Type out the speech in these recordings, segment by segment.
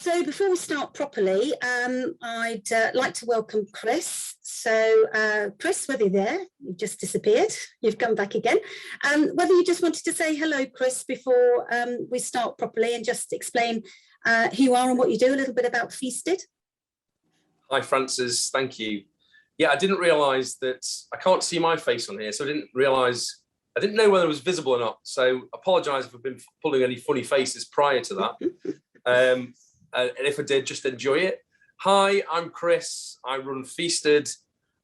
So before we start properly, I'd like to welcome Cris. So Cris, whether you're there, you've just disappeared, you've come back again. Whether you just wanted to say hello, Cris, before we start properly and just explain who you are and what you do, a little bit about Feasted. Hi, Frances, thank you. Yeah, I didn't realise that, I can't see my face on here, so I didn't know whether it was visible or not. So apologise if I've been pulling any funny faces prior to that. And if I did, just enjoy it. Hi, I'm Cris. I run Feasted,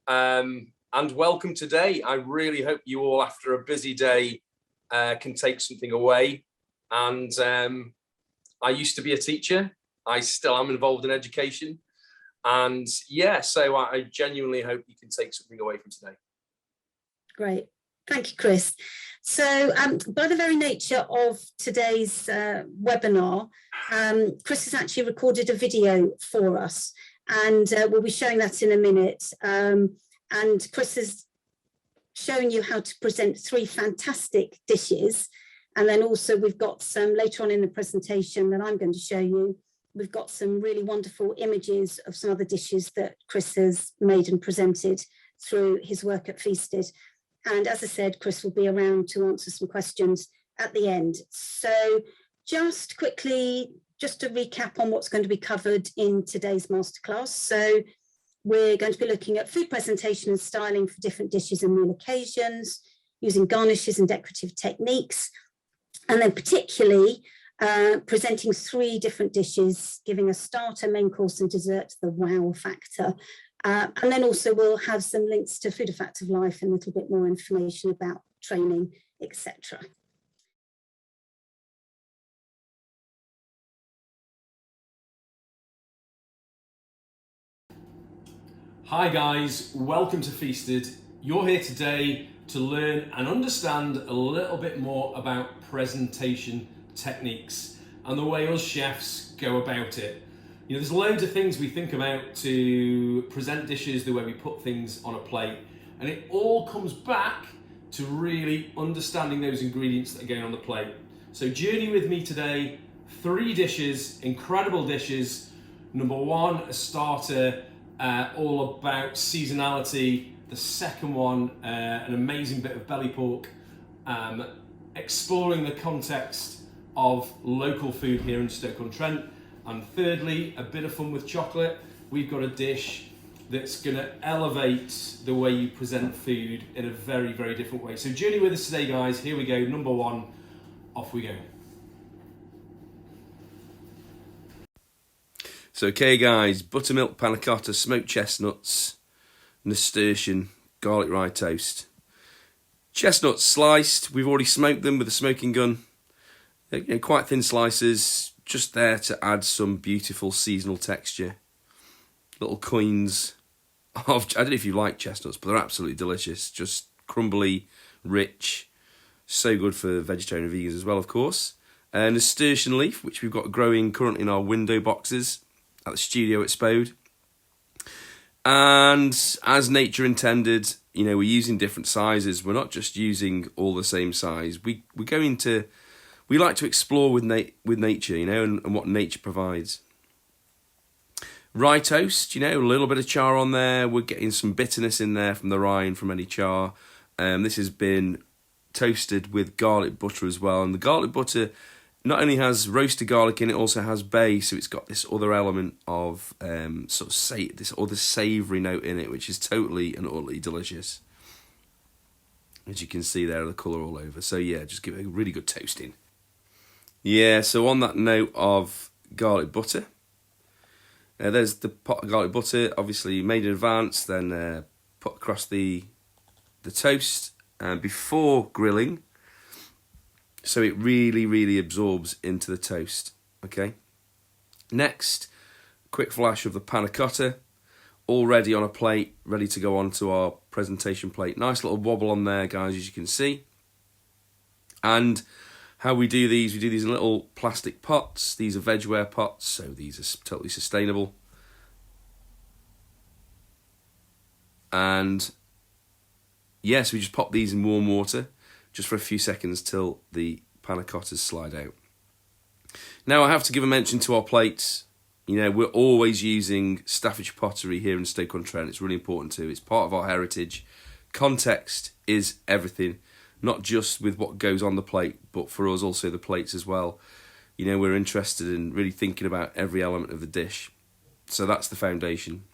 and welcome today. I really hope you all, after a busy day, can take something away. And I used to be a teacher. I still am involved in education. And yeah, so I genuinely hope you can take something away from today. Great. Thank you, Cris. So by the very nature of today's webinar, Cris has actually recorded a video for us, and we'll be showing that in a minute. And Cris has shown you how to present 3 fantastic dishes. And then also we've got some, later on in the presentation that I'm going to show you, we've got some really wonderful images of some other dishes that Cris has made and presented through his work at Feasted. And as I said, Cris will be around to answer some questions at the end. So just quickly, just to recap on what's going to be covered in today's masterclass. So we're going to be looking at food presentation and styling for different dishes and meal occasions, using garnishes and decorative techniques, and then particularly presenting 3 different dishes, giving a starter, main course and dessert, the wow factor. And then also we'll have some links to Food, A Fact of Life and a little bit more information about training, etc. Hi guys, welcome to Feasted. You're here today to learn and understand a little bit more about presentation techniques and the way us chefs go about it. You know, there's loads of things we think about to present dishes, the way we put things on a plate, and it all comes back to really understanding those ingredients that are going on the plate. So journey with me today, 3 dishes, incredible dishes. Number 1, a starter, all about seasonality. The second one, an amazing bit of belly pork, exploring the context of local food here in Stoke-on-Trent. And thirdly, a bit of fun with chocolate. We've got a dish that's going to elevate the way you present food in a very, very different way. So journey with us today, guys. Here we go. Number 1, off we go. So, okay, guys, buttermilk panna cotta, smoked chestnuts, nasturtium, garlic rye toast. Chestnuts sliced. We've already smoked them with a smoking gun. Quite thin slices, just there to add some beautiful seasonal texture. Little coins of, I don't know if you like chestnuts, but they're absolutely delicious. Just crumbly, rich, so good for vegetarian and vegans as well, of course. Nasturtium leaf, which we've got growing currently in our window boxes at the studio at Spode. And as nature intended, you know, we're using different sizes. We're not just using all the same size. We like to explore with nature, you know, and what nature provides. Rye toast, you know, a little bit of char on there. We're getting some bitterness in there from the rye and from any char. This has been toasted with garlic butter as well. And the garlic butter not only has roasted garlic in it, also has bay, so it's got this other element of this other savoury note in it, which is totally and utterly delicious. As you can see there, the colour all over. So yeah, just give it a really good toasting. Yeah, so on that note of garlic butter, there's the pot of garlic butter, obviously made in advance, then put across the toast before grilling, so it really, really absorbs into the toast, okay? Next, quick flash of the panna cotta, all ready on a plate, ready to go onto our presentation plate. Nice little wobble on there, guys, as you can see. And how we do these in little plastic pots. These are vegware pots, so these are totally sustainable. And yes, we just pop these in warm water just for a few seconds till the panna cottas slide out. Now I have to give a mention to our plates. You know, we're always using Staffordshire pottery here in Stoke-on-Trent. It's really important too. It's part of our heritage. Context is everything, not just with what goes on the plate, but for us also the plates as well. You know, we're interested in really thinking about every element of the dish. So that's the foundation.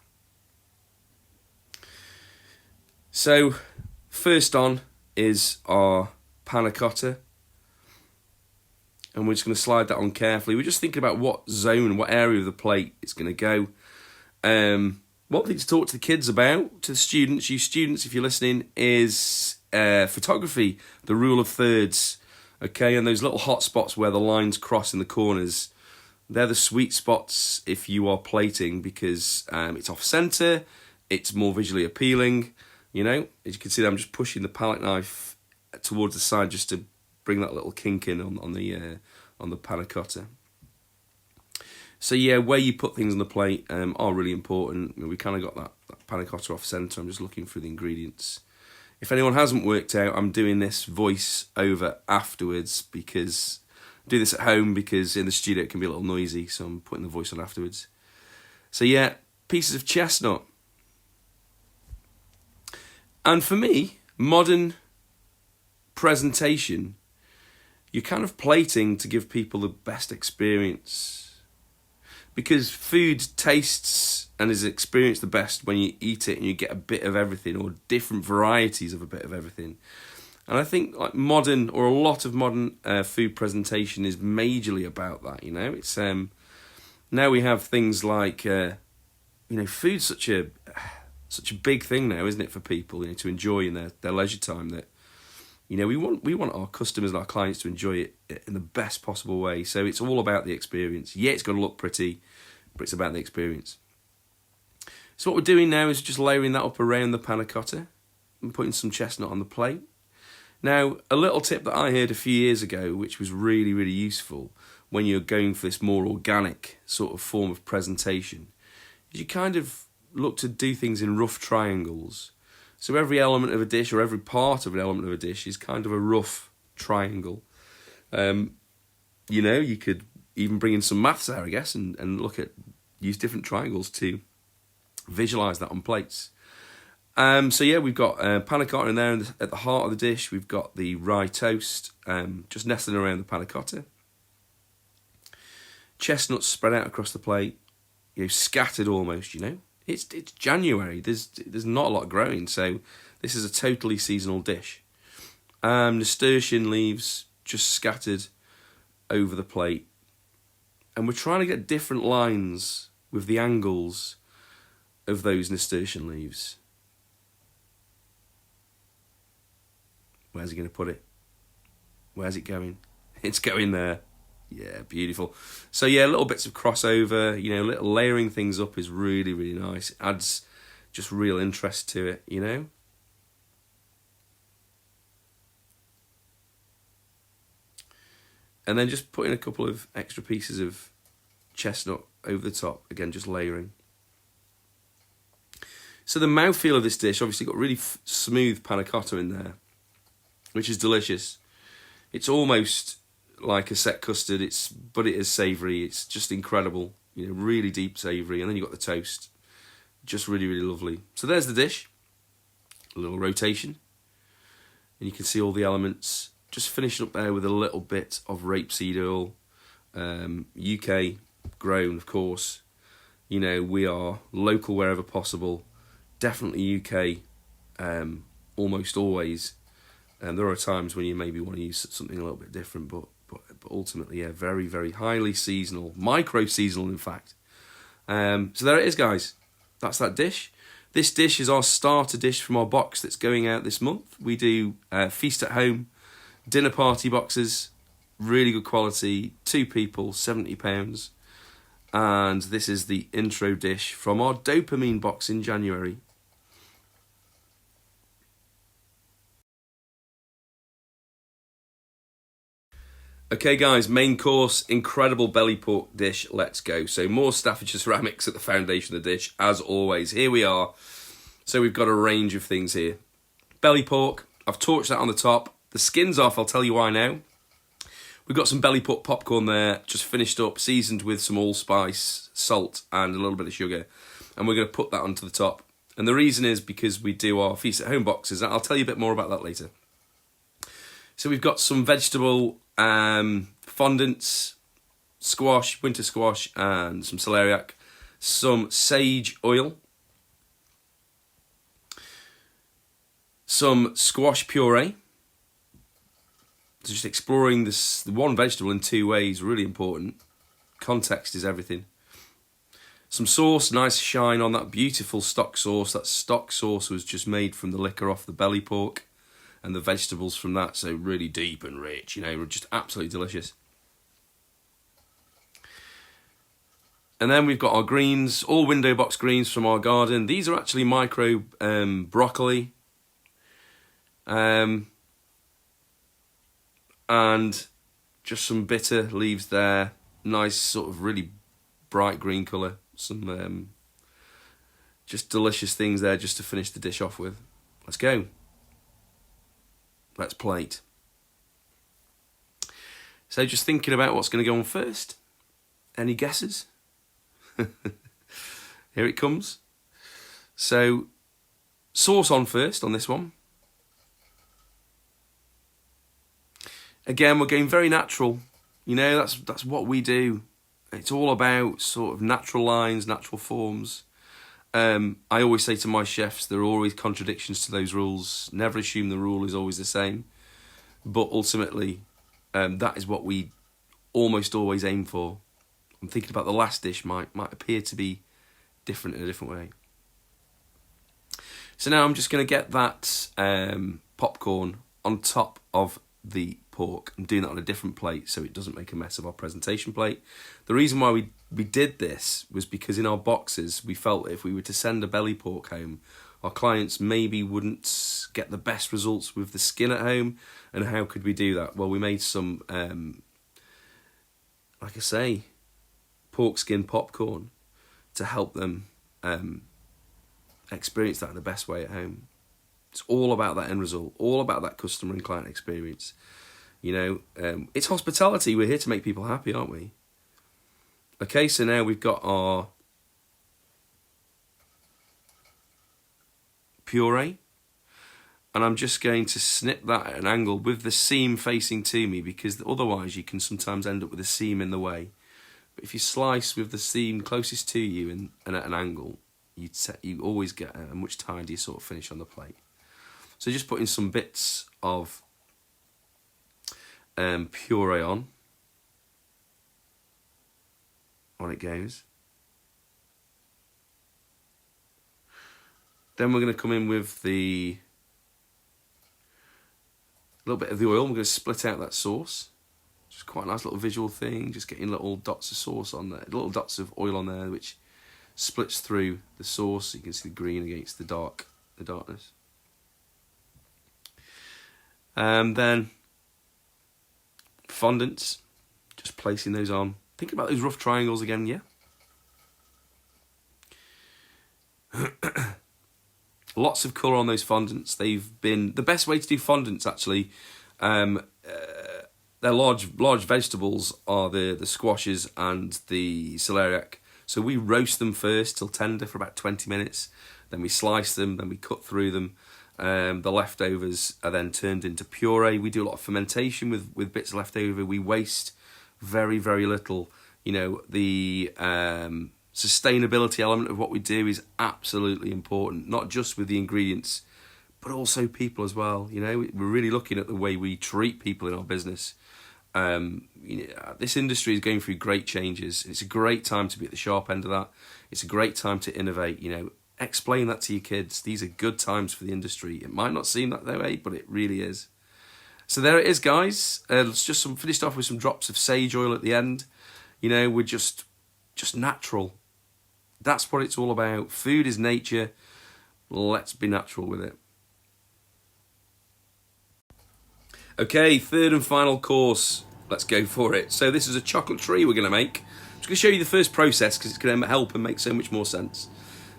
So first on is our panna cotta. And we're just going to slide that on carefully. We're just thinking about what zone, what area of the plate it's going to go. One thing to talk to the kids about, to the students, you students, if you're listening, is photography, the rule of thirds. Okay, and those little hot spots where the lines cross in the corners, they're the sweet spots if you are plating, because it's off-centre, it's more visually appealing. You know, as you can see, I'm just pushing the palette knife towards the side just to bring that little kink in on the panna cotta. So yeah, where you put things on the plate are really important. We kind of got that panna cotta off centre. I'm just looking through the ingredients. If anyone hasn't worked out, I'm doing this voice over afterwards, because I do this at home because in the studio it can be a little noisy, so I'm putting the voice on afterwards. So yeah, pieces of chestnut. And for me, modern presentation, you're kind of plating to give people the best experience, because food tastes and is experienced the best when you eat it and you get a bit of everything, or different varieties of a bit of everything. And I think like modern, or a lot of modern food presentation is majorly about that. You know, it's now we have things like you know, food's such a big thing now, isn't it, for people, you know, to enjoy in their leisure time, that, you know, we want our customers and our clients to enjoy it in the best possible way. So it's all about the experience. Yeah, it's got to look pretty, but it's about the experience. So what we're doing now is just layering that up around the panna cotta and putting some chestnut on the plate. Now, a little tip that I heard a few years ago, which was really, really useful when you're going for this more organic sort of form of presentation, is you kind of look to do things in rough triangles. So every element of a dish, or every part of an element of a dish, is kind of a rough triangle. You know, you could even bring in some maths there, I guess, and use different triangles to visualise that on plates. So yeah, we've got panna cotta in there, and at the heart of the dish, we've got the Rye Toast, just nestling around the panna cotta. Chestnuts spread out across the plate, you know, scattered almost, you know. It's January. There's not a lot growing, so this is a totally seasonal dish. Nasturtium leaves just scattered over the plate, and we're trying to get different lines with the angles of those nasturtium leaves. Where's he going to put it? Where's it going? It's going there. Yeah, beautiful. So yeah, little bits of crossover, you know, little layering things up is really, really nice. It adds just real interest to it, you know. And then just putting a couple of extra pieces of chestnut over the top, again, just layering. So the mouthfeel of this dish, obviously got really smooth panna cotta in there, which is delicious. It's almost like a set custard, but it is savoury. It's just incredible, you know, really deep savoury. And then you've got the toast, just really, really lovely. So there's the dish, a little rotation, and you can see all the elements. Just finishing up there with a little bit of rapeseed oil, UK grown, of course. You know, we are local wherever possible, definitely UK, almost always. And there are times when you maybe want to use something a little bit different, but ultimately, yeah, very, very highly seasonal, micro-seasonal, in fact. So there it is, guys. That's that dish. This dish is our starter dish from our box that's going out this month. We do feast at home, dinner party boxes, really good quality, 2 people, £70. And this is the intro dish from our dopamine box in January. Okay guys, main course, incredible belly pork dish, let's go. So more Staffordshire ceramics at the foundation of the dish, as always. Here we are. So we've got a range of things here. Belly pork, I've torched that on the top. The skin's off, I'll tell you why now. We've got some belly put popcorn there, just finished up, seasoned with some allspice, salt, and a little bit of sugar. And we're going to put that onto the top. And the reason is because we do our Feast at Home boxes. I'll tell you a bit more about that later. So we've got some vegetable fondants, squash, winter squash, and some celeriac, some sage oil, some squash puree. So just exploring this one vegetable in two ways, really important. Context is everything. Some sauce, nice shine on that beautiful stock sauce. That stock sauce was just made from the liquor off the belly pork and the vegetables from that, so really deep and rich, just absolutely delicious. And then we've got our greens, all window box greens from our garden. These are actually micro broccoli. And just some bitter leaves there. Nice sort of really bright green colour. Some just delicious things there just to finish the dish off with. Let's go. Let's plate. So just thinking about what's going to go on first. Any guesses? Here it comes. So sauce on first on this one. Again, we're going very natural. That's what we do. It's all about sort of natural lines, natural forms. I always say to my chefs, there are always contradictions to those rules. Never assume the rule is always the same. But ultimately, that is what we almost always aim for. I'm thinking about the last dish might appear to be different in a different way. So now I'm just going to get that popcorn on top of the pork and doing that on a different plate so it doesn't make a mess of our presentation plate. The reason why we did this was because in our boxes we felt that if we were to send a belly pork home, our clients maybe wouldn't get the best results with the skin at home. And how could we do that? Well, we made some, like I say, pork skin popcorn to help them experience that in the best way at home. It's all about that end result, all about that customer and client experience. It's hospitality. We're here to make people happy, aren't we? Okay, so now we've got our puree. And I'm just going to snip that at an angle with the seam facing to me, because otherwise you can sometimes end up with a seam in the way. But if you slice with the seam closest to you and at an angle, you always get a much tidier sort of finish on the plate. So just putting some bits of puree on it goes. Then we're going to come in with the little bit of the oil. We're going to split out that sauce. Just quite a nice little visual thing, just getting little dots of sauce on there, little dots of oil on there, which splits through the sauce so you can see the green against the darkness. And then fondants, just placing those on. Think about those rough triangles again, yeah? Lots of colour on those fondants. They've been the best way to do fondants, actually. They're large vegetables are the squashes and the celeriac. So we roast them first till tender for about 20 minutes. Then we slice them, then we cut through them. The leftovers are then turned into puree. We do a lot of fermentation with bits left over. We waste very, very little. The sustainability element of what we do is absolutely important, not just with the ingredients, but also people as well. We're really looking at the way we treat people in our business. This industry is going through great changes. It's a great time to be at the sharp end of that. It's a great time to innovate. Explain that to your kids. These are good times for the industry. It might not seem that way, but it really is. So there it is, guys. Let's just finished off with some drops of sage oil at the end. We're just natural. That's what it's all about. Food is nature. Let's be natural with it. Okay, third and final course. Let's go for it. So this is a chocolate tree we're going to make. I'm just going to show you the first process because it's going to help and make so much more sense.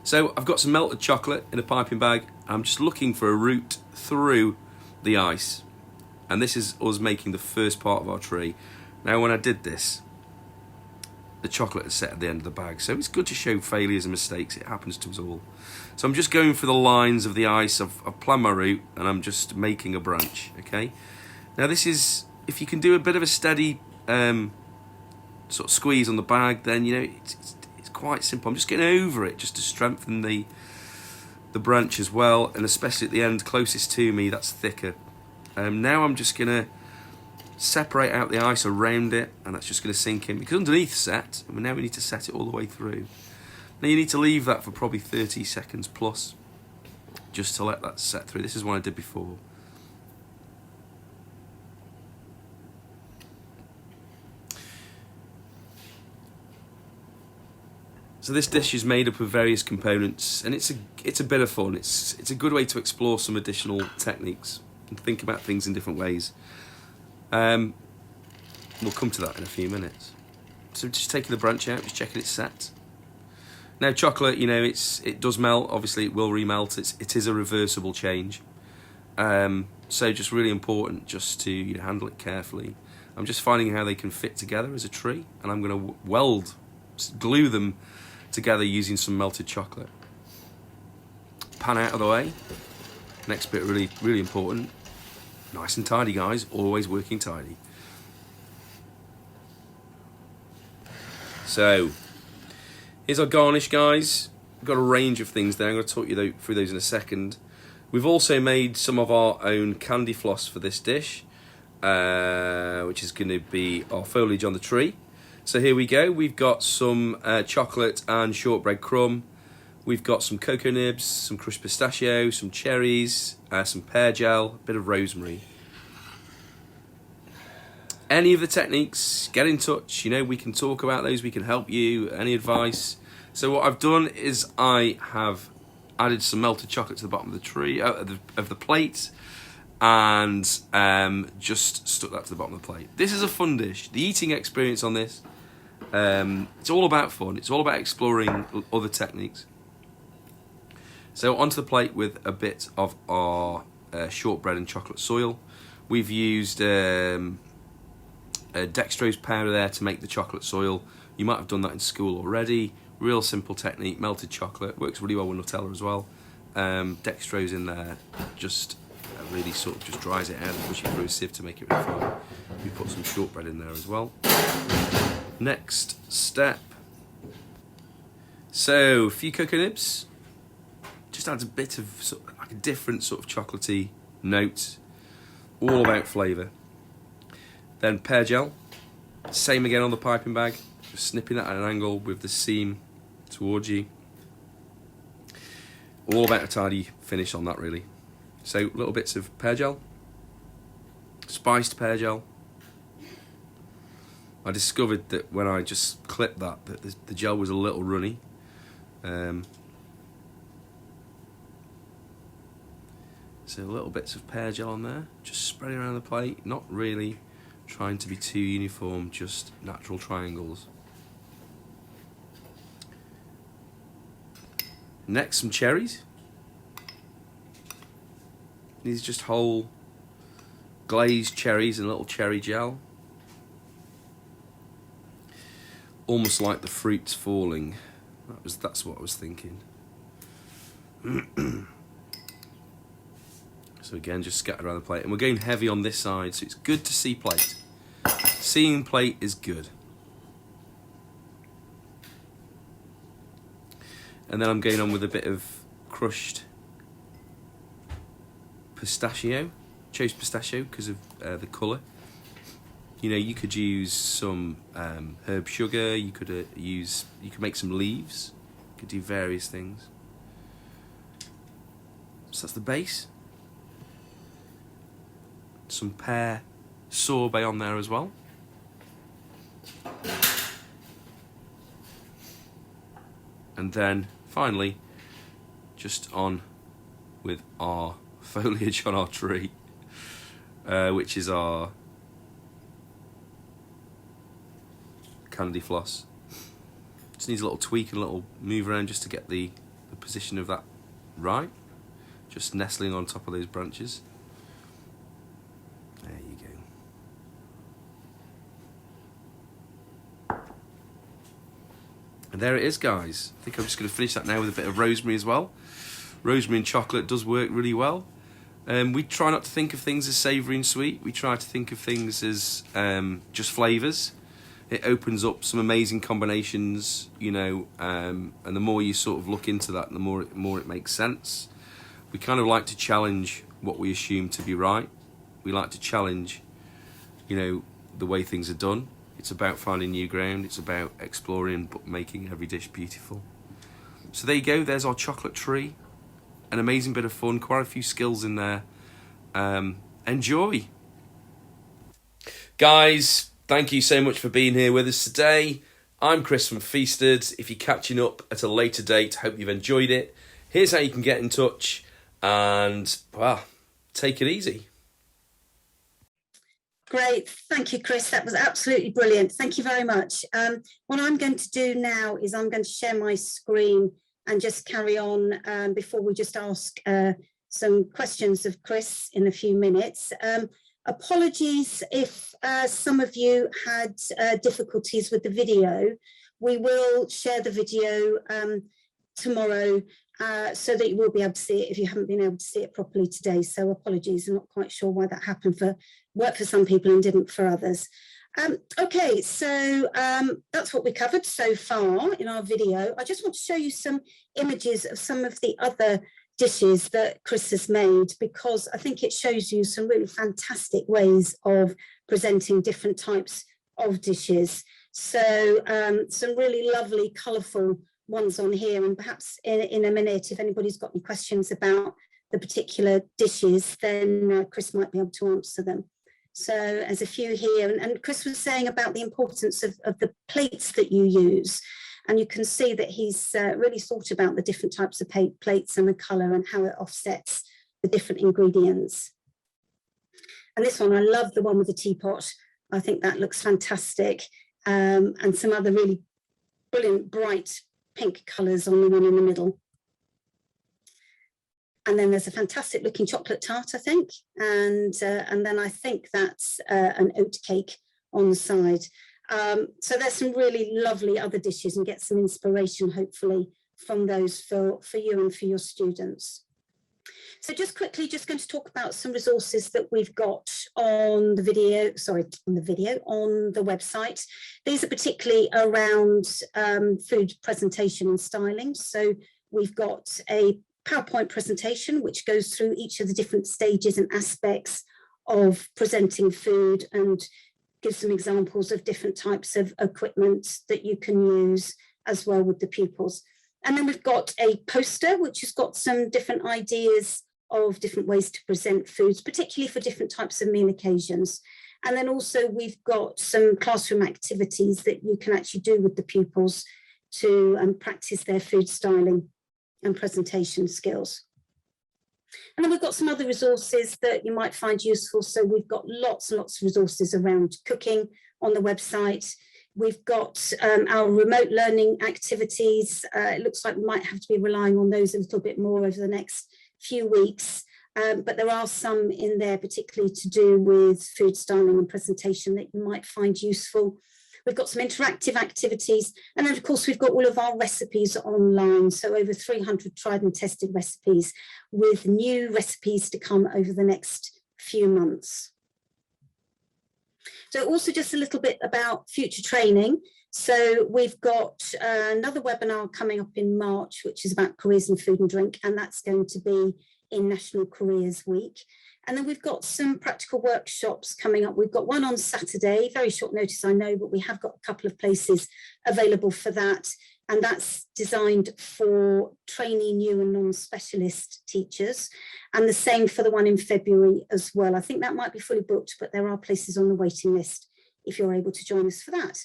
So I've got some melted chocolate in a piping bag. I'm just looking for a route through the ice. And this is us making the first part of our tree. Now, when I did this, the chocolate is set at the end of the bag, so it's good to show failures and mistakes. It happens to us all. So I'm just going for the lines of the ice. I've planned my route, and I'm just making a branch, okay? Now this is, if you can do a bit of a steady sort of squeeze on the bag, then you know it's quite simple. I'm just getting over it just to strengthen the branch as well, and especially at the end closest to me, that's thicker. Now I'm just gonna separate out the ice around it, and that's just going to sink in, because underneath set, and now we need to set it all the way through. Now you need to leave that for probably 30 seconds plus, just to let that set through. This is what I did before. So this dish is made up of various components, and it's a bit of fun. It's a good way to explore some additional techniques and think about things in different ways. We'll come to that in a few minutes. So just taking the branch out, just checking it's set. Now chocolate, you know, it does melt. Obviously, it will remelt. It is a reversible change. So just really important just to handle it carefully. I'm just finding how they can fit together as a tree, and I'm going to glue them together using some melted chocolate. Pan out of the way. Next bit really, really important. Nice and tidy, guys. Always working tidy. So, here's our garnish, guys. We've got a range of things there. I'm going to talk you through those in a second. We've also made some of our own candy floss for this dish, which is going to be our foliage on the tree. So here we go. We've got some chocolate and shortbread crumb. We've got some cocoa nibs, some crushed pistachio, some cherries, some pear gel, a bit of rosemary. Any of the techniques, get in touch. You know, we can talk about those. We can help you. Any advice? So what I've done is I have added some melted chocolate to the bottom of the tree, of the plate, and just stuck that to the bottom of the plate. This is a fun dish. The eating experience on this, it's all about fun. It's all about exploring other techniques. So onto the plate with a bit of our shortbread and chocolate soil. We've used a dextrose powder there to make the chocolate soil. You might have done that in school already. Real simple technique, melted chocolate. Works really well with Nutella as well. Dextrose in there just really sort of just dries it out and push it through a sieve to make it really fine. We put some shortbread in there as well. Next step. So, a few cocoa nibs. Just adds a bit of sort of like a different sort of chocolatey note, all about flavour. Then pear gel, same again on the piping bag, just snipping that at an angle with the seam towards you. All about a tidy finish on that really. So little bits of pear gel, spiced pear gel. I discovered that when I just clipped that the gel was a little runny. So little bits of pear gel on there, just spreading around the plate, not really trying to be too uniform, just natural triangles. Next, some cherries. These are just whole glazed cherries and a little cherry gel. Almost like the fruits falling. That's what I was thinking. So again, just scattered around the plate. And we're going heavy on this side, so it's good to see plate. Seeing plate is good. And then I'm going on with a bit of crushed pistachio. Chose pistachio because of the colour. You know, you could use some herb sugar. You could make some leaves. You could do various things. So that's the base. Some pear sorbet on there as well. And then finally, just on with our foliage on our tree, which is our candy floss. Just needs a little tweak and a little move around just to get the position of that right. Just nestling on top of those branches. There And there it is, guys. I think I'm just going to finish that now with a bit of rosemary as well. Rosemary and chocolate does work really well. We try not to think of things as savoury and sweet. We try to think of things as just flavours. It opens up some amazing combinations, you know, and the more you sort of look into that, the more it makes sense. We kind of like to challenge what we assume to be right. We like to challenge, you know, the way things are done. It's about finding new ground. It's about exploring but making every dish beautiful. So there you go. There's our chocolate tree. An amazing bit of fun. Quite a few skills in there. Enjoy. Guys, thank you so much for being here with us today. I'm Chris from Feasted. If you're catching up at a later date, hope you've enjoyed it. Here's how you can get in touch. And, well, take it easy. Great. Thank you, Chris. That was absolutely brilliant. Thank you very much. What I'm going to do now is I'm going to share my screen and just carry on before we just ask some questions of Chris in a few minutes. Apologies if some of you had difficulties with the video. We will share the video tomorrow so that you will be able to see it if you haven't been able to see it properly today. So apologies, I'm not quite sure why that happened. Worked for some people and didn't for others. Okay, so that's what we covered so far in our video. I just want to show you some images of some of the other dishes that Chris has made, because I think it shows you some really fantastic ways of presenting different types of dishes. So some really lovely, colourful ones on here, and perhaps in a minute, if anybody's got any questions about the particular dishes, then Chris might be able to answer them. So there's a few here, and Chris was saying about the importance of the plates that you use, and you can see that he's really thought about the different types of plates and the colour and how it offsets the different ingredients. And this one, I love the one with the teapot. I think that looks fantastic, and some other really brilliant bright pink colours on the one in the middle. And then there's a fantastic looking chocolate tart, I think. And then I think that's an oat cake on the side. So there's some really lovely other dishes, and get some inspiration, hopefully, from those for you and for your students. So just quickly, just going to talk about some resources that we've got on the video, on the website. These are particularly around food presentation and styling. So we've got a PowerPoint presentation which goes through each of the different stages and aspects of presenting food and gives some examples of different types of equipment that you can use as well with the pupils. And then we've got a poster which has got some different ideas of different ways to present foods, particularly for different types of meal occasions. And then also we've got some classroom activities that you can actually do with the pupils to practice their food styling and presentation skills. And then we've got some other resources that you might find useful. So we've got lots and lots of resources around cooking on the website. We've got our remote learning activities. It looks like we might have to be relying on those a little bit more over the next few weeks. But there are some in there, particularly to do with food styling and presentation, that you might find useful. We've got some interactive activities. And then, of course, we've got all of our recipes online. So over 300 tried and tested recipes, with new recipes to come over the next few months. So also just a little bit about future training. So we've got another webinar coming up in March, which is about careers in food and drink, and that's going to be in National Careers Week. And then we've got some practical workshops coming up. We've got one on Saturday, very short notice, I know, but we have got a couple of places available for that. And that's designed for trainee, new and non-specialist teachers. And the same for the one in February as well. I think that might be fully booked, but there are places on the waiting list if you're able to join us for that.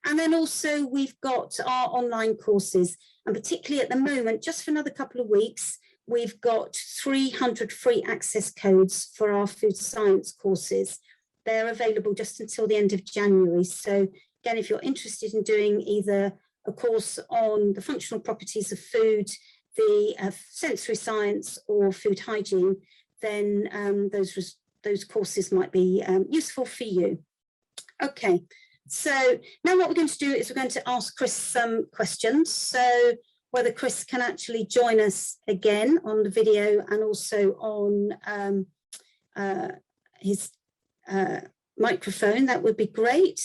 And then also we've got our online courses, and particularly at the moment, just for another couple of weeks, we've got 300 free access codes for our food science courses. They're available just until the end of January. So again, if you're interested in doing either a course on the functional properties of food, the sensory science or food hygiene, then those courses might be useful for you. Okay, So now what we're going to do is we're going to ask Cris some questions. So whether Cris can actually join us again on the video and also on his microphone, that would be great.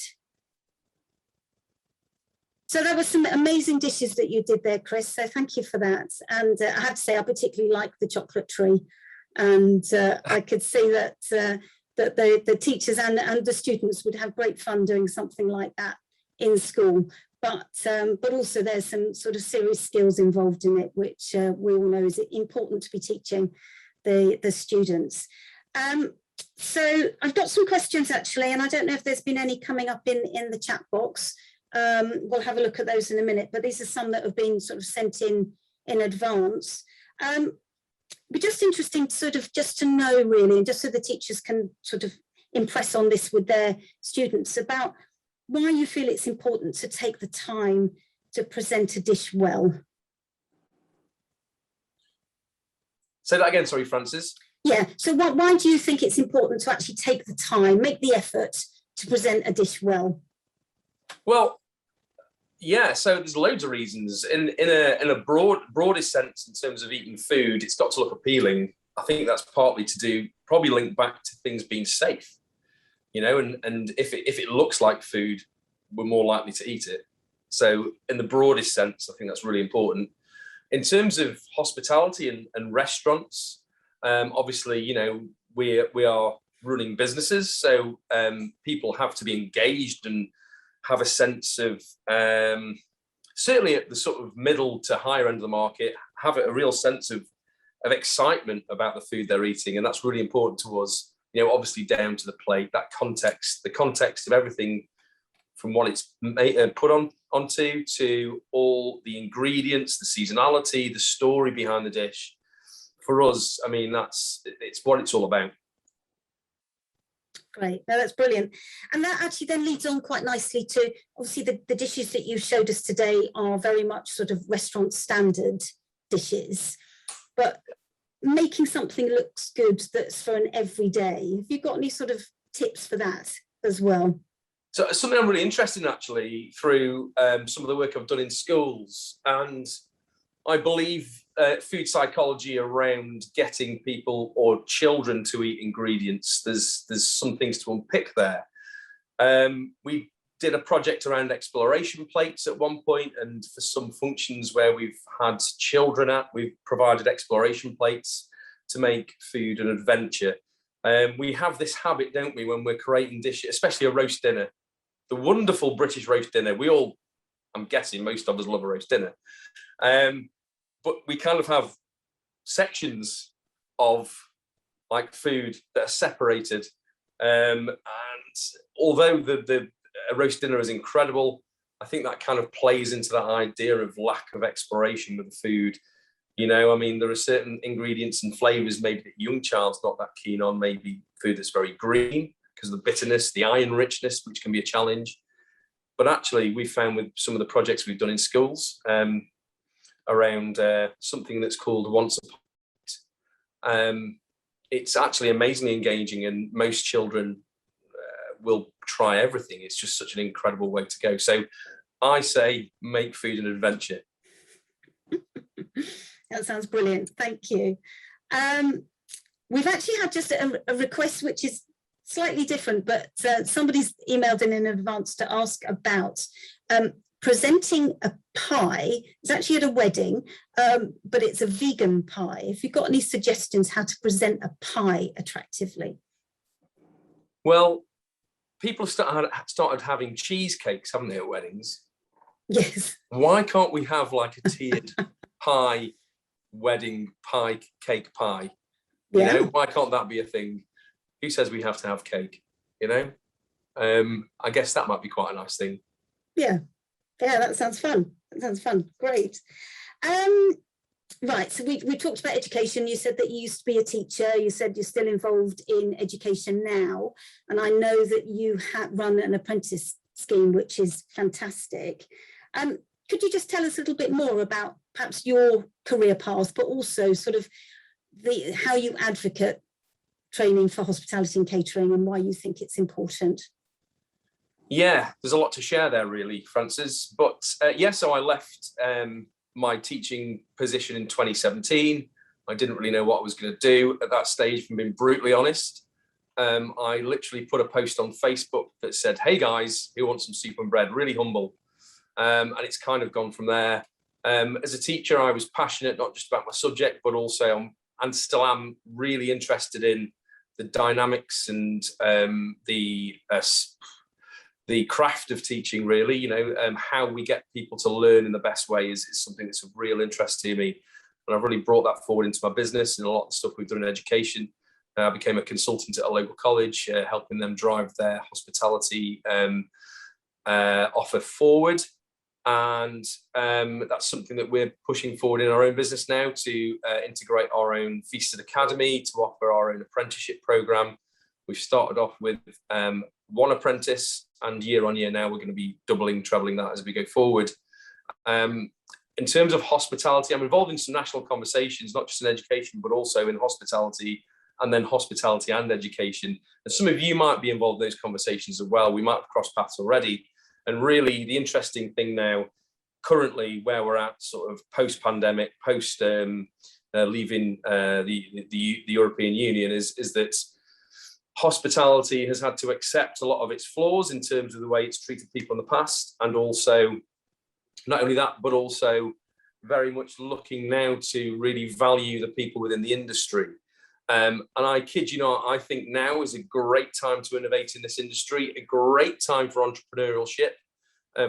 So that was some amazing dishes that you did there, Cris. So thank you for that. And I have to say, I particularly like the chocolate tree. And I could see that that the teachers and the students would have great fun doing something like that in school. But also there's some sort of serious skills involved in it, which we all know is important to be teaching the students. So I've got some questions actually, and I don't know if there's been any coming up in the chat box. We'll have a look at those in a minute, but these are some that have been sort of sent in advance. Be just interesting sort of just to know really, and just so the teachers can sort of impress on this with their students about why you feel it's important to take the time to present a dish well. Say that again, sorry, Frances. Yeah, so why do you think it's important to actually take the time, make the effort to present a dish well? Well, yeah, so there's loads of reasons. In a broadest sense, in terms of eating food, it's got to look appealing. I think that's partly to do, probably linked back to things being safe, you know, and if it looks like food, we're more likely to eat it. So in the broadest sense, I think that's really important. In terms of hospitality and restaurants, obviously, you know, we are running businesses, so people have to be engaged and have a sense of, certainly at the sort of middle to higher end of the market, have a real sense of excitement about the food they're eating. And that's really important to us, you know, obviously down to the plate, that context, the context of everything from what it's put onto to all the ingredients, the seasonality, the story behind the dish. For us, I mean, it's what it's all about. Great, no, that's brilliant. And that actually then leads on quite nicely to, obviously the dishes that you showed us today are very much sort of restaurant standard dishes, but making something looks good that's for an everyday. Have you got any sort of tips for that as well? So something I'm really interested in actually through some of the work I've done in schools, and I believe food psychology around getting people or children to eat ingredients. There's some things to unpick there. We did a project around exploration plates at one point, and for some functions where we've had children at, we've provided exploration plates to make food an adventure. We have this habit, don't we, when we're creating dishes, especially a roast dinner, the wonderful British roast dinner. We all, I'm guessing most of us love a roast dinner. But we kind of have sections of like food that are separated. And although the roast dinner is incredible, I think that kind of plays into that idea of lack of exploration with the food. You know, I mean, there are certain ingredients and flavors maybe that young child's not that keen on, maybe food that's very green because of the bitterness, the iron richness, which can be a challenge. But actually, we found with some of the projects we've done in schools, around something that's called Once Upon. It's actually amazingly engaging, and most children will try everything. It's just such an incredible way to go. So I say make food an adventure. That sounds brilliant. Thank you. We've actually had just a request which is slightly different, but somebody's emailed in advance to ask about presenting a pie. It's actually at a wedding, but it's a vegan pie. If you've got any suggestions how to present a pie attractively? Well, people started having cheesecakes, haven't they, at weddings? Yes. Why can't we have like a tiered pie, wedding pie, cake pie? You know, why can't that be a thing? Who says we have to have cake? You know, I guess that might be quite a nice thing. Yeah. Yeah, that sounds fun. That sounds fun. Great. Right, so we talked about education. You said that you used to be a teacher. You said you're still involved in education now. And I know that you run an apprentice scheme, which is fantastic. Could you just tell us a little bit more about perhaps your career path, but also sort of how you advocate training for hospitality and catering and why you think it's important? Yeah, there's a lot to share there, really, Francis. But so I left my teaching position in 2017. I didn't really know what I was going to do at that stage, if I'm being brutally honest. I literally put a post on Facebook that said, "Hey guys, who wants some soup and bread?" Really humble. And it's kind of gone from there. As a teacher, I was passionate not just about my subject, but also and still am really interested in the dynamics and the craft of teaching, really. How we get people to learn in the best way is something that's of real interest to me. And I've really brought that forward into my business and a lot of the stuff we've done in education. I became a consultant at a local college, helping them drive their hospitality offer forward. And that's something that we're pushing forward in our own business now, to integrate our own Feasted Academy, to offer our own apprenticeship program. We've started off with one apprentice, and year on year now we're going to be doubling, trebling that as we go forward. In terms of hospitality, I'm involved in some national conversations, not just in education, but also in hospitality, and then hospitality and education. And some of you might be involved in those conversations as well. We might have crossed paths already. And really, the interesting thing now, currently, where we're at, sort of post-pandemic, post leaving the European Union, is that hospitality has had to accept a lot of its flaws in terms of the way it's treated people in the past, and also not only that, but also very much looking now to really value the people within the industry. And I kid you not, I think now is a great time to innovate in this industry, a great time for entrepreneurship.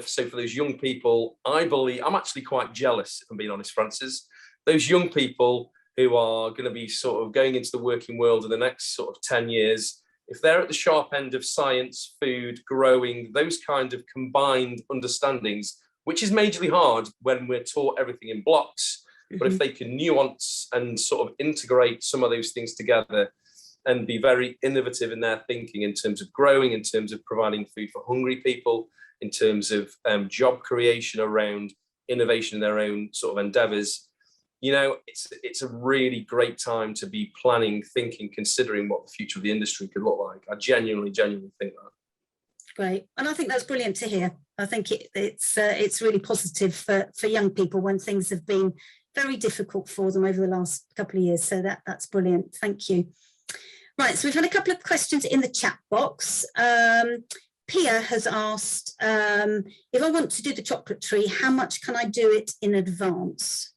So for those young people, I believe, I'm actually quite jealous, if I'm being honest, Francis, those young people who are going to be sort of going into the working world in the next sort of 10 years, if they're at the sharp end of science, food, growing, those kind of combined understandings, which is majorly hard when we're taught everything in blocks. But if they can nuance and sort of integrate some of those things together and be very innovative in their thinking in terms of growing, in terms of providing food for hungry people, in terms of job creation around innovation in their own sort of endeavors, it's a really great time to be planning, thinking, considering what the future of the industry could look like. I genuinely think that. Great. And I think that's brilliant to hear. I think it's really positive for young people when things have been very difficult for them over the last couple of years. So that's brilliant. Thank you. Right, so we've had a couple of questions in the chat box. Pia has asked, if I want to do the chocolate tree, how much can I do it in advance?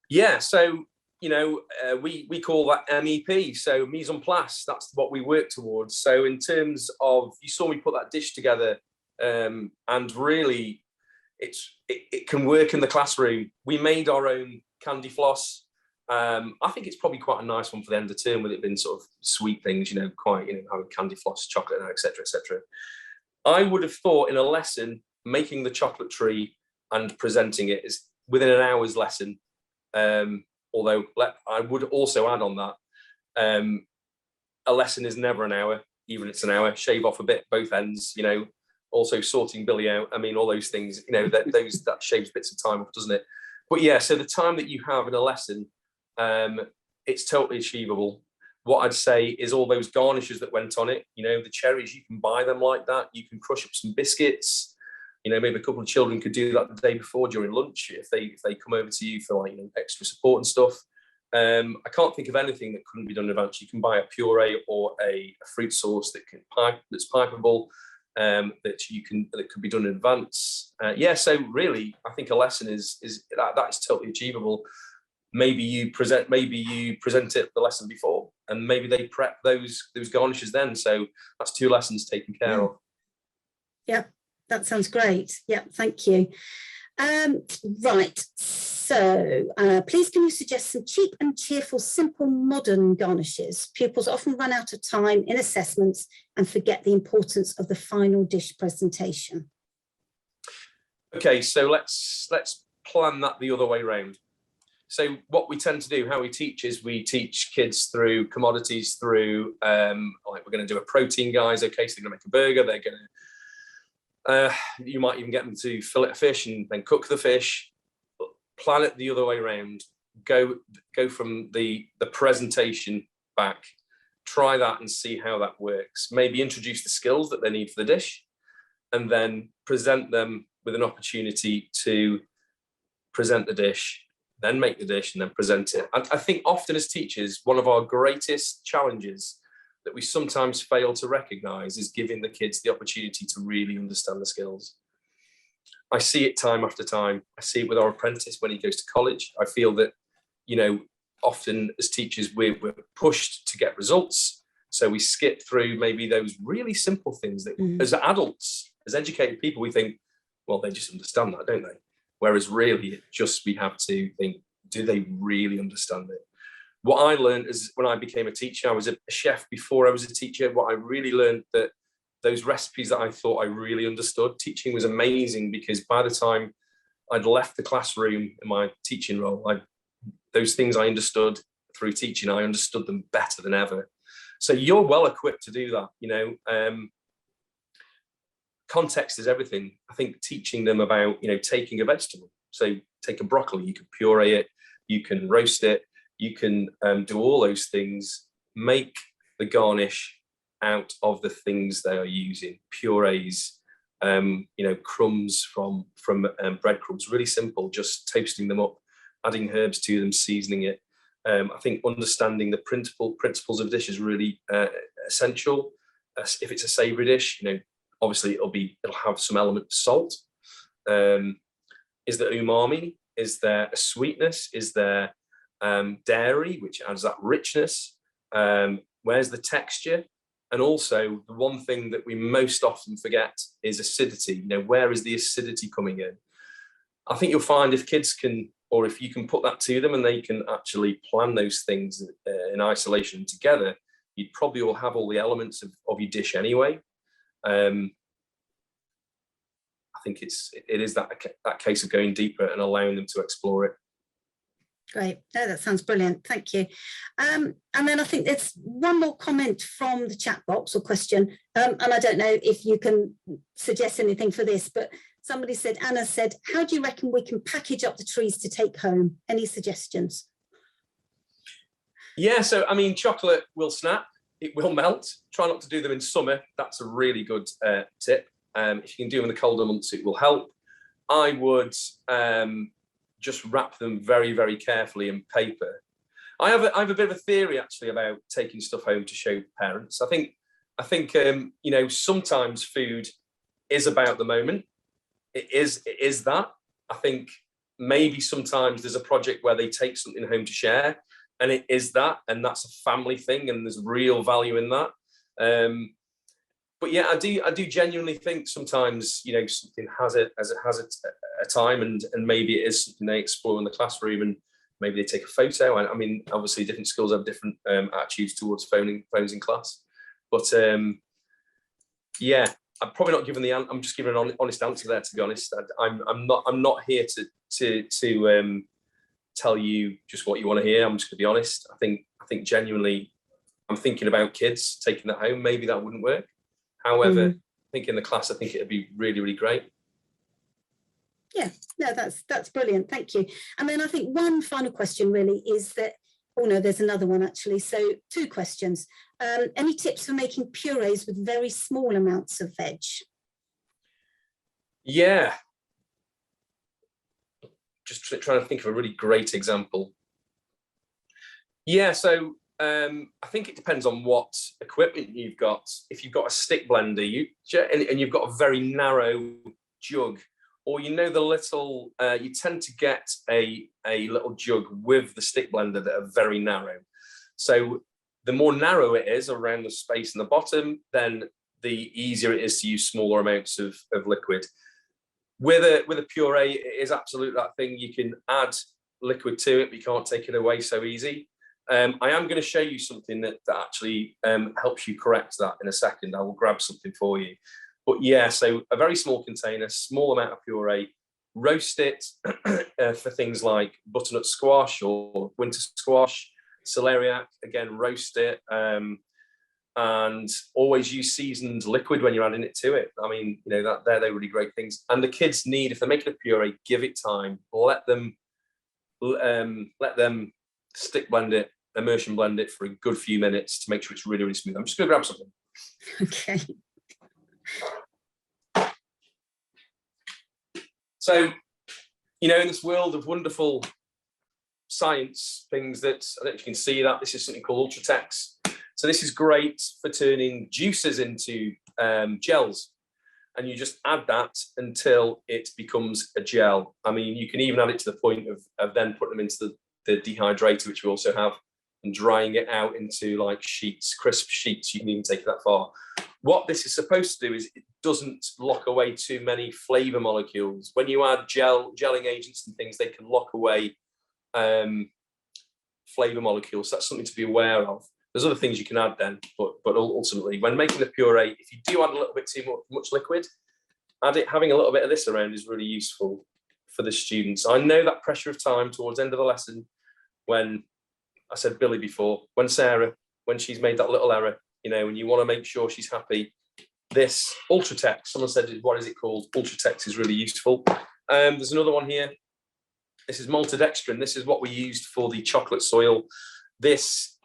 Yeah, so, we call that MEP, so mise en place. That's what we work towards. So in terms of, you saw me put that dish together, and really, it can work in the classroom. We made our own candy floss. I think it's probably quite a nice one for the end of term, with it being sort of sweet things, quite, having candy floss, chocolate, etc., etc. I would have thought in a lesson, making the chocolate tree and presenting it is within an hour's lesson. Although I would also add on that, a lesson is never an hour, even if it's an hour. Shave off a bit, both ends, also sorting Billy out. I mean, all those things, that shaves bits of time off, doesn't it? But yeah, so the time that you have in a lesson, it's totally achievable. What I'd say is all those garnishes that went on it, the cherries, you can buy them like that. You can crush up some biscuits. Maybe a couple of children could do that the day before during lunch if they come over to you for extra support and stuff. I can't think of anything that couldn't be done in advance. You can buy a puree or a fruit sauce that's pipeable, that could be done in advance. So really, I think a lesson is that is totally achievable. Maybe you present it the lesson before, and maybe they prep those garnishes then. So that's 2 lessons taken care of. Yeah. That sounds great. Yeah, thank you. Right, so please can you suggest some cheap and cheerful, simple, modern garnishes? Pupils often run out of time in assessments and forget the importance of the final dish presentation. Okay, so let's plan that the other way around. So what we tend to do, how we teach, is we teach kids through commodities, through we're going to do a protein, guys. Okay, so they're going to make a burger. They're going to you might even get them to fillet a fish and then cook the fish. Plan it the other way around. Go from the presentation back. Try that and see how that works. Maybe introduce the skills that they need for the dish. and then present them with an opportunity to present the dish, then make the dish, and then present it. I think often as teachers, one of our greatest challenges that we sometimes fail to recognise is giving the kids the opportunity to really understand the skills. I see it time after time. I see it with our apprentice when he goes to college. I feel that, you know, often as teachers, we're pushed to get results. So we skip through maybe those really simple things that as adults, as educated people, we think, well, they just understand that, don't they? Whereas really, it just, we have to think, do they really understand it? What I learned is when I became a teacher, I was a chef before I was a teacher. What I really learned that those recipes that I thought I really understood, teaching was amazing, because by the time I'd left the classroom in my teaching role, those things I understood through teaching, I understood them better than ever. So you're well equipped to do that, you know. Context is everything. I think teaching them about, you know, taking a vegetable. So take a broccoli, you can puree it, you can roast it, you can do all those things, make the garnish out of the things they are using, purees, you know, crumbs from breadcrumbs, really simple, just toasting them up, adding herbs to them, seasoning it. I think understanding the principles of dish is really essential. If it's a savoury dish, you know, obviously it'll have some element of salt. Is there umami? Is there a sweetness? Is there dairy, which adds that richness? Where's the texture? And also the one thing that we most often forget is acidity. You know, where is the acidity coming in? I think you'll find if kids can, or if you can put that to them and they can actually plan those things in isolation together, you'd probably all have all the elements of your dish anyway. I think it is that case of going deeper and allowing them to explore it. Great. No, that sounds brilliant. Thank you. And then I think there's one more comment from the chat box or question. And I don't know if you can suggest anything for this, but somebody said, Anna said, how do you reckon we can package up the trees to take home? Any suggestions? Yeah, so I mean, chocolate will snap, it will melt. Try not to do them in summer. That's a really good tip. If you can do them in the colder months, it will help. I would just wrap them very, very carefully in paper. I have a bit of a theory actually about taking stuff home to show parents. I think you know, sometimes food is about the moment. It is that. I think maybe sometimes there's a project where they take something home to share, and it is that, and that's a family thing, and there's real value in that. But yeah, I do genuinely think sometimes, you know, something has a time, and maybe it is something they explore in the classroom, and maybe they take a photo. I mean, obviously different schools have different attitudes towards phones in class, but yeah, I'm probably not giving I'm just giving an honest answer there, to be honest. I'm not here to tell you just what you want to hear. I'm just going to be honest. I think genuinely, I'm thinking about kids taking that home. Maybe that wouldn't work. However, I think in the class, I think it'd be really, really great. Yeah, no, that's brilliant. Thank you. And then I think one final question really is that, oh no, there's another one actually. So 2 questions. Any tips for making purees with very small amounts of veg? Yeah. Just trying to think of a really great example. Yeah, so I think it depends on what equipment you've got. If you've got a stick blender, and you've got a very narrow jug, or you know the little, you tend to get a little jug with the stick blender that are very narrow. So the more narrow it is around the space in the bottom, then the easier it is to use smaller amounts of liquid. With a puree, it is absolutely that thing. You can add liquid to it, but you can't take it away so easy. I am going to show you something that actually helps you correct that in a second. I will grab something for you. But yeah, so a very small container, small amount of puree, roast it for things like butternut squash or winter squash, celeriac, again, roast it. And always use seasoned liquid when you're adding it to it. I mean, you know, they're really great things. And the kids need, if they're making a puree, give it time. Let them stick blend it, immersion blend it for a good few minutes to make sure it's really, really smooth. I'm just going to grab something. Okay. So, you know, in this world of wonderful science things that, I don't know if you can see that, this is something called Ultratex. So this is great for turning juices into gels. And you just add that until it becomes a gel. I mean, you can even add it to the point of then putting them into the dehydrator, which we also have, and drying it out into like sheets, crisp sheets. You can even take it that far. What this is supposed to do is it doesn't lock away too many flavor molecules. When you add gelling agents and things, they can lock away flavor molecules. So that's something to be aware of. There's other things you can add then, but ultimately, when making the puree, if you do add a little bit too much liquid, having a little bit of this around is really useful for the students. I know that pressure of time towards the end of the lesson, when I said Billy before, when Sarah, when she's made that little error, you know, and you want to make sure she's happy, this Ultratex, someone said, what is it called? Ultratex is really useful. There's another one here. This is maltodextrin. This is what we used for the chocolate soil. This,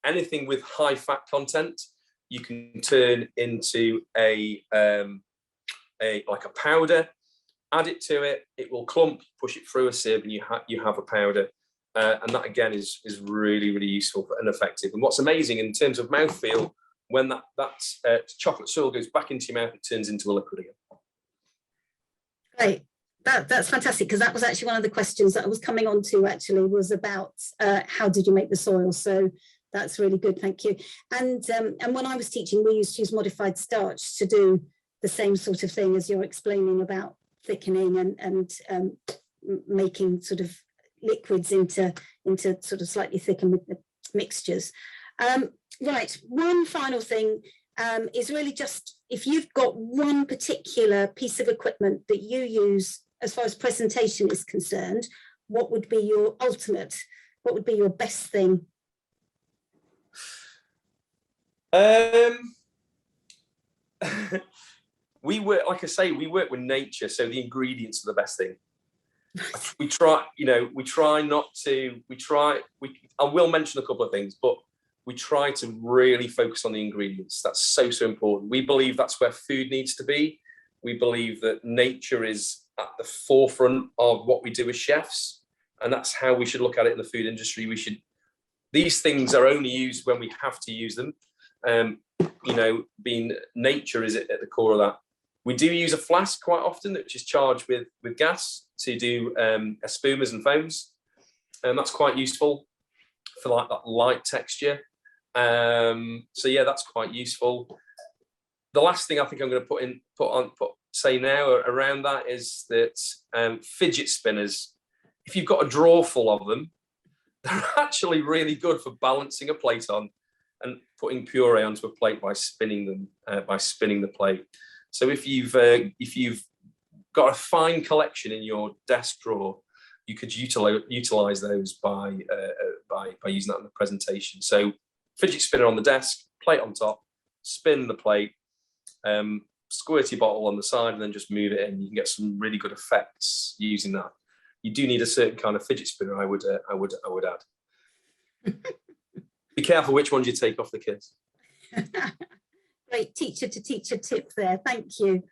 anything with high fat content, you can turn into like a powder, add it to it, it will clump, push it through a sieve, and you have a powder. And that again is really, really useful and effective. And what's amazing in terms of mouthfeel, when that chocolate soil goes back into your mouth, it turns into a liquid again. Great. That's fantastic, because that was actually one of the questions that I was coming on to, actually, was about how did you make the soil? So that's really good, thank you. And when I was teaching, we used to use modified starch to do the same sort of thing as you're explaining about thickening and making sort of liquids into sort of slightly thicker mixtures. Right, one final thing is really just, if you've got one particular piece of equipment that you use as far as presentation is concerned, what would be your ultimate, what would be your best thing? We work, like I say, we work with nature, so the ingredients are the best thing. We try, you know, I will mention a couple of things, but we try to really focus on the ingredients. That's so important. We believe that's where food needs to be. We believe that nature is at the forefront of what we do as chefs, and that's how we should look at it in the food industry. These things are only used when we have to use them. You know, nature is at the core of that. We do use a flask quite often, which is charged with gas to do spumas and foams, and that's quite useful for like that light texture. So yeah, that's quite useful. The last thing I think I'm going to say now around that is that fidget spinners, if you've got a drawer full of them, they're actually really good for balancing a plate on and putting puree onto a plate by spinning them, by spinning the plate. So if you've got a fine collection in your desk drawer, you could utilize those by using that in the presentation. So fidget spinner on the desk, plate on top, spin the plate, squirty bottle on the side, and then just move it in. You can get some really good effects using that. You do need a certain kind of fidget spinner, I would add. Be careful which ones you take off the kids. Great teacher to teacher tip there, thank you.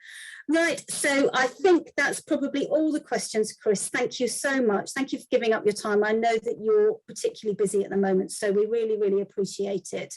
Right, so I think that's probably all the questions, Cris. Thank you so much. Thank you for giving up your time. I know that you're particularly busy at the moment, so we really, really appreciate it.